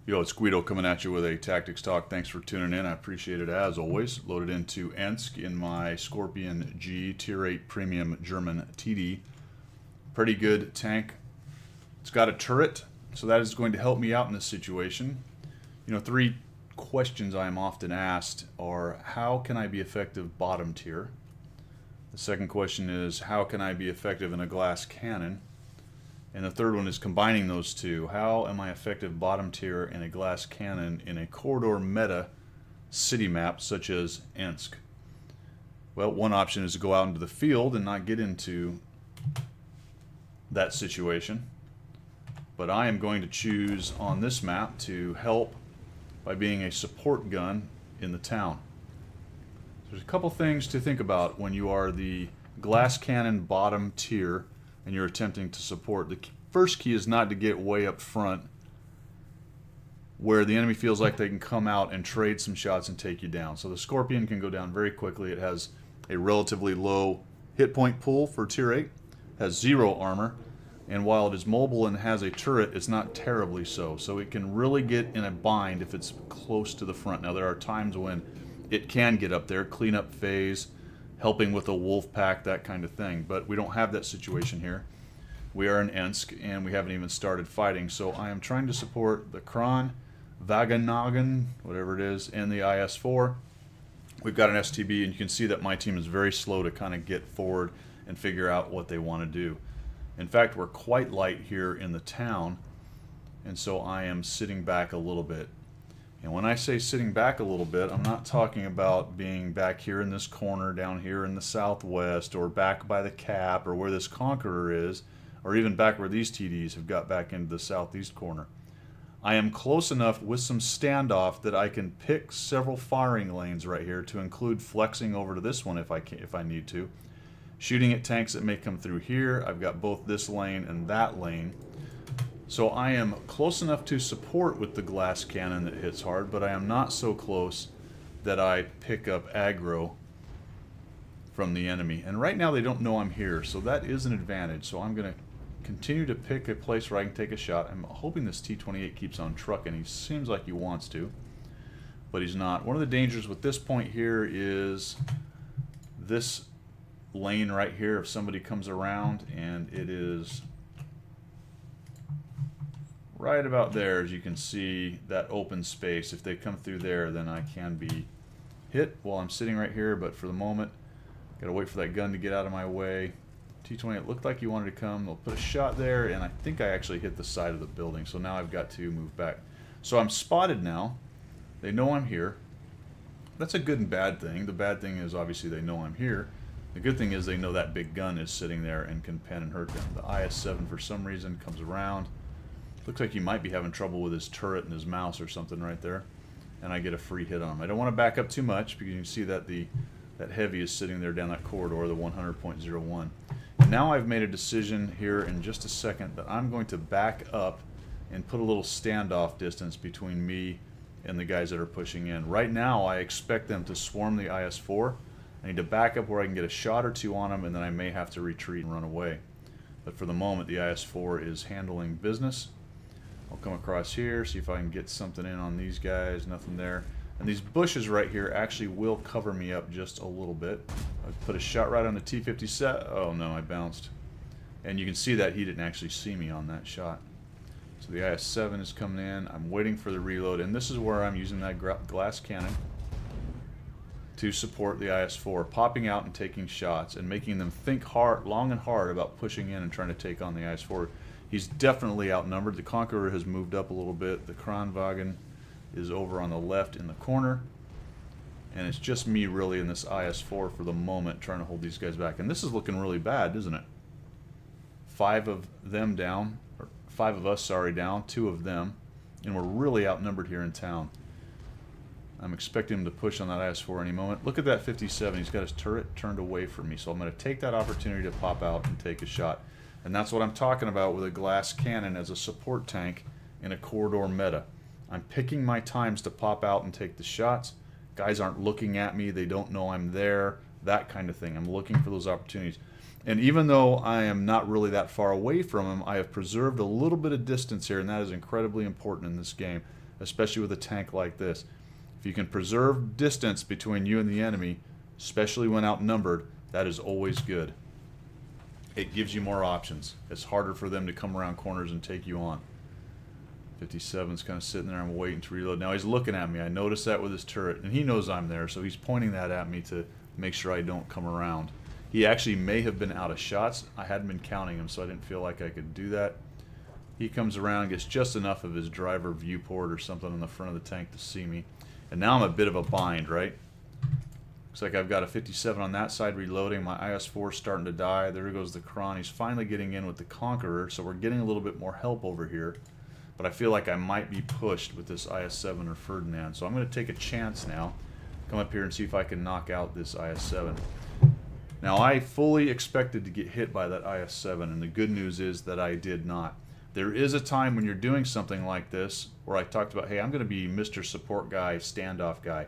Yo, it's Guido coming at you with a Tactics Talk. Thanks for tuning in. I appreciate it as always. Loaded into Ensk in my Scorpion G Tier 8 Premium German TD. Pretty good tank. It's got a turret, so that is going to help me out in this situation. You know, three questions I am often asked are, how can I be effective bottom tier? The second question is, how can I be effective in a glass cannon? And the third one is combining those two. How am I effective bottom tier in a glass cannon in a corridor meta city map such as Ensk? Well, one option is to go out into the field and not get into that situation. But I am going to choose on this map to help by being a support gun in the town. There's a couple things to think about when you are the glass cannon bottom tier and you're attempting to support. The first key is not to get way up front where the enemy feels like they can come out and trade some shots and take you down. So the Scorpion can go down very quickly. It has a relatively low hit point pool for tier 8, has 0 armor, and while it is mobile and has a turret, it's not terribly so. So it can really get in a bind if it's close to the front. Now there are times when it can get up there, cleanup phase, helping with a wolf pack, that kind of thing. But we don't have that situation here. We are in Ensk, and we haven't even started fighting. So I am trying to support the Kron, Wagenagen, whatever it is, and the IS-4. We've got an STB, and you can see that my team is very slow to kind of get forward and figure out what they want to do. In fact, we're quite light here in the town, and so I am sitting back a little bit. And when I say sitting back a little bit, I'm not talking about being back here in this corner, down here in the southwest, or back by the cap, or where this Conqueror is, or even back where these TDs have got back into the southeast corner. I am close enough with some standoff that I can pick several firing lanes right here to include flexing over to this one if I need to. Shooting at tanks that may come through here. I've got both this lane and that lane. So I am close enough to support with the glass cannon that hits hard, but I am not so close that I pick up aggro from the enemy. And right now they don't know I'm here, so that is an advantage. So I'm going to continue to pick a place where I can take a shot. I'm hoping this T-28 keeps on trucking. He seems like he wants to, but he's not. One of the dangers with this point here is this lane right here. If somebody comes around, and it is right about there, as you can see, that open space. If they come through there, then I can be hit while I'm sitting right here, but for the moment, gotta wait for that gun to get out of my way. T-28 looked like he wanted to come. They'll put a shot there, and I think I actually hit the side of the building, so now I've got to move back. So I'm spotted now. They know I'm here. That's a good and bad thing. The bad thing is obviously they know I'm here. The good thing is they know that big gun is sitting there and can pen and hurt them. The IS-7 for some reason comes around. Looks like he might be having trouble with his turret and his mouse or something right there. And I get a free hit on him. I don't want to back up too much because you can see that that heavy is sitting there down that corridor, the 100.01. And now I've made a decision here in just a second that I'm going to back up and put a little standoff distance between me and the guys that are pushing in. Right now I expect them to swarm the IS-4. I need to back up where I can get a shot or two on them, and then I may have to retreat and run away. But for the moment, the IS-4 is handling business. I'll come across here, see if I can get something in on these guys. Nothing there. And these bushes right here actually will cover me up just a little bit. I put a shot right on the T-57. Oh no, I bounced. And you can see that he didn't actually see me on that shot. So the IS-7 is coming in. I'm waiting for the reload, and this is where I'm using that glass cannon to support the IS-4, popping out and taking shots and making them think hard, long and hard about pushing in and trying to take on the IS-4. He's definitely outnumbered. The Conqueror has moved up a little bit. The Kranwagen is over on the left in the corner. And it's just me really in this IS-4 for the moment trying to hold these guys back. And this is looking really bad, isn't it? 5 of them down, or 5 of us, sorry, down, 2 of them. And we're really outnumbered here in town. I'm expecting him to push on that IS-4 any moment. Look at that 57. He's got his turret turned away from me. So I'm going to take that opportunity to pop out and take a shot. And that's what I'm talking about with a glass cannon as a support tank in a corridor meta. I'm picking my times to pop out and take the shots. Guys aren't looking at me. They don't know I'm there. That kind of thing. I'm looking for those opportunities. And even though I am not really that far away from him, I have preserved a little bit of distance here, and that is incredibly important in this game. especially with a tank like this. If you can preserve distance between you and the enemy, especially when outnumbered, that is always good. It gives you more options. It's harder for them to come around corners and take you on. 57's kind of sitting there and waiting to reload. Now he's looking at me. I noticed that with his turret, and he knows I'm there, so he's pointing that at me to make sure I don't come around. He actually may have been out of shots. I hadn't been counting him, so I didn't feel like I could do that. He comes around, gets just enough of his driver viewport or something on the front of the tank to see me. And now I'm a bit of a bind, right? Looks like I've got a 57 on that side reloading. My IS-4 is starting to die. There goes the Kron. He's finally getting in with the Conqueror, so we're getting a little bit more help over here. But I feel like I might be pushed with this IS-7 or Ferdinand. So I'm going to take a chance now. Come up here and see if I can knock out this IS-7. Now I fully expected to get hit by that IS-7, and the good news is that I did not. There is a time when you're doing something like this where I talked about, hey, I'm going to be Mr. Support Guy, Standoff Guy.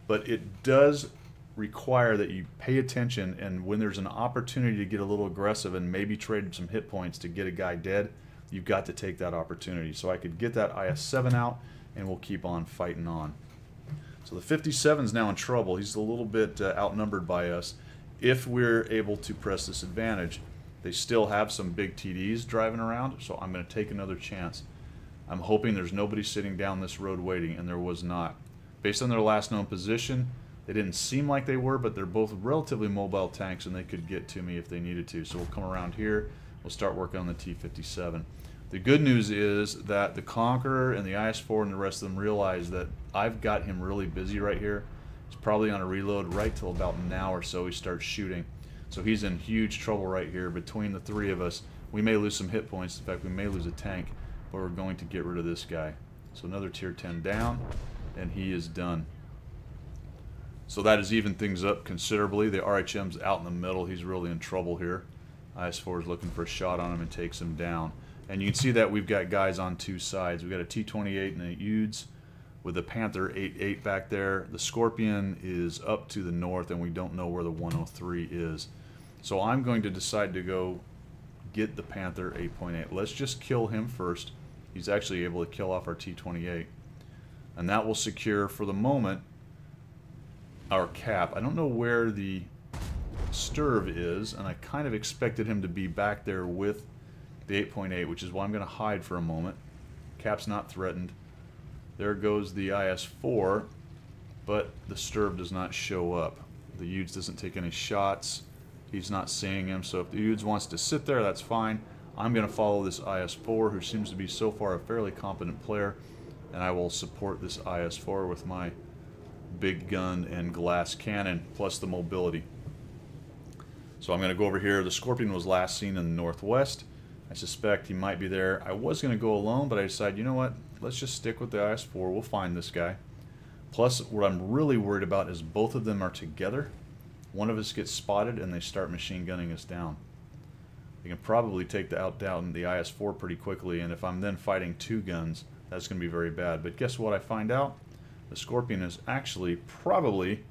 But it does require that you pay attention, and when there's an opportunity to get a little aggressive and maybe trade some hit points to get a guy dead, you've got to take that opportunity. So I could get that IS-7 out, and we'll keep on fighting on. So the 57's now in trouble. He's a little bit outnumbered by us. If we're able to press this advantage, they still have some big TDs driving around, so I'm going to take another chance. I'm hoping there's nobody sitting down this road waiting, and there was not. Based on their last known position, they didn't seem like they were, but they're both relatively mobile tanks, and they could get to me if they needed to. So we'll come around here. We'll start working on the T-57. The good news is that the Conqueror and the IS-4 and the rest of them realize that I've got him really busy right here. He's probably on a reload right till about now or so he starts shooting. So he's in huge trouble right here. Between the three of us, we may lose some hit points. In fact, we may lose a tank, but we're going to get rid of this guy. So another tier 10 down, and he is done. So that has evened things up considerably. The RHM's out in the middle. He's really in trouble here. IS-4 is looking for a shot on him and takes him down. And you can see that we've got guys on two sides. We've got a T-28 and a Udes with the Panther 8.8 back there. The Scorpion is up to the north, and we don't know where the 103 is. So I'm going to decide to go get the Panther 8.8. Let's just kill him first. He's actually able to kill off our T-28. And that will secure, for the moment, our cap. I don't know where the Sturv is, and I kind of expected him to be back there with the 8.8, which is why I'm going to hide for a moment. Cap's not threatened. There goes the IS-4, but the Sturv does not show up. The Udes doesn't take any shots. He's not seeing him, so if the Udes wants to sit there, that's fine. I'm going to follow this IS-4, who seems to be so far a fairly competent player, and I will support this IS-4 with my big gun and glass cannon, plus the mobility. So I'm going to go over here. The Scorpion was last seen in the northwest. I suspect he might be there. I was going to go alone, but I decided, you know what? Let's just stick with the IS-4. We'll find this guy. Plus, what I'm really worried about is both of them are together. One of us gets spotted, and they start machine gunning us down. They can probably take down the IS-4 pretty quickly, and if I'm then fighting two guns, that's going to be very bad. But guess what I find out? The Scorpion is actually probably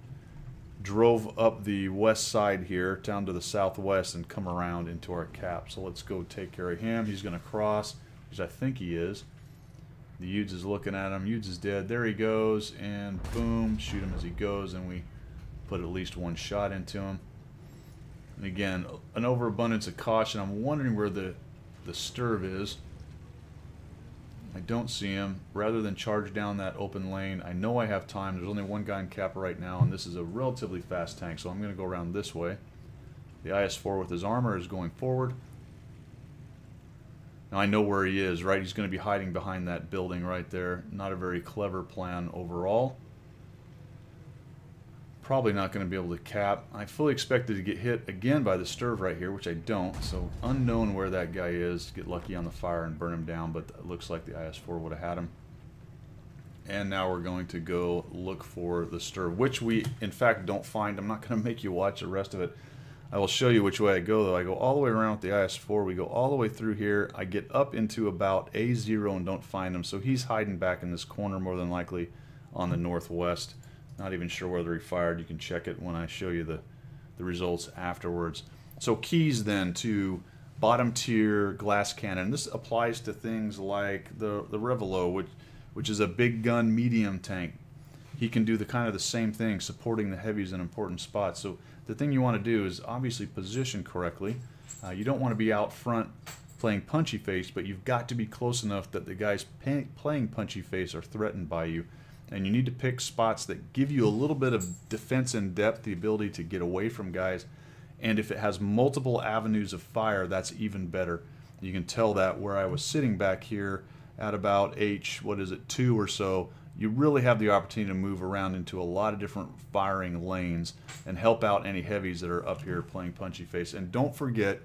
drove up the west side here, down to the southwest, and come around into our cap. So let's go take care of him. He's going to cross, which I think he is. The Udes is looking at him. Udes is dead. There he goes, and boom, shoot him as he goes, and we put at least one shot into him. And again, an overabundance of caution. I'm wondering where the Sturv is. I don't see him. Rather than charge down that open lane, I know I have time. There's only one guy in cap right now, and this is a relatively fast tank, so I'm going to go around this way. The IS-4 with his armor is going forward. Now I know where he is, right? He's going to be hiding behind that building right there. Not a very clever plan overall. Probably not going to be able to cap. I fully expected to get hit again by the Sturv right here, which I don't. So unknown where that guy is. Get lucky on the fire and burn him down, but it looks like the IS-4 would have had him. And now we're going to go look for the Sturv, which we in fact don't find. I'm not going to make you watch the rest of it. I will show you which way I go, though. I go all the way around with the IS-4. We go all the way through here. I get up into about A0 and don't find him. So he's hiding back in this corner, more than likely on the northwest. Not even sure whether he fired. You can check it when I show you the results afterwards. So keys then to bottom tier glass cannon. This applies to things like the Revelo, which is a big gun medium tank. He can do the kind of the same thing, supporting the heavies in important spots. So the thing you want to do is obviously position correctly. You don't want to be out front playing punchy face, but you've got to be close enough that the guys playing punchy face are threatened by you. And you need to pick spots that give you a little bit of defense in depth, the ability to get away from guys. And if it has multiple avenues of fire, that's even better. You can tell that where I was sitting back here at about H2 or so, you really have the opportunity to move around into a lot of different firing lanes and help out any heavies that are up here playing punchy face. And don't forget,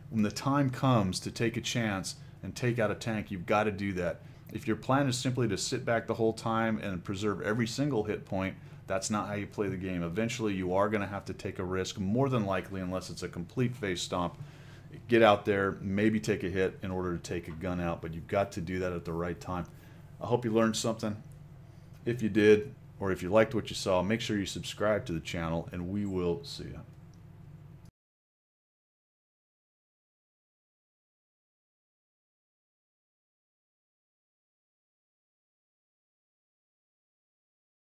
when the time comes to take a chance and take out a tank, you've got to do that. If your plan is simply to sit back the whole time and preserve every single hit point, that's not how you play the game. Eventually you are going to have to take a risk, more than likely, unless it's a complete face stomp. Get out there, maybe take a hit in order to take a gun out, but you've got to do that at the right time. I hope you learned something. If you did, or if you liked what you saw, make sure you subscribe to the channel, and we will see you.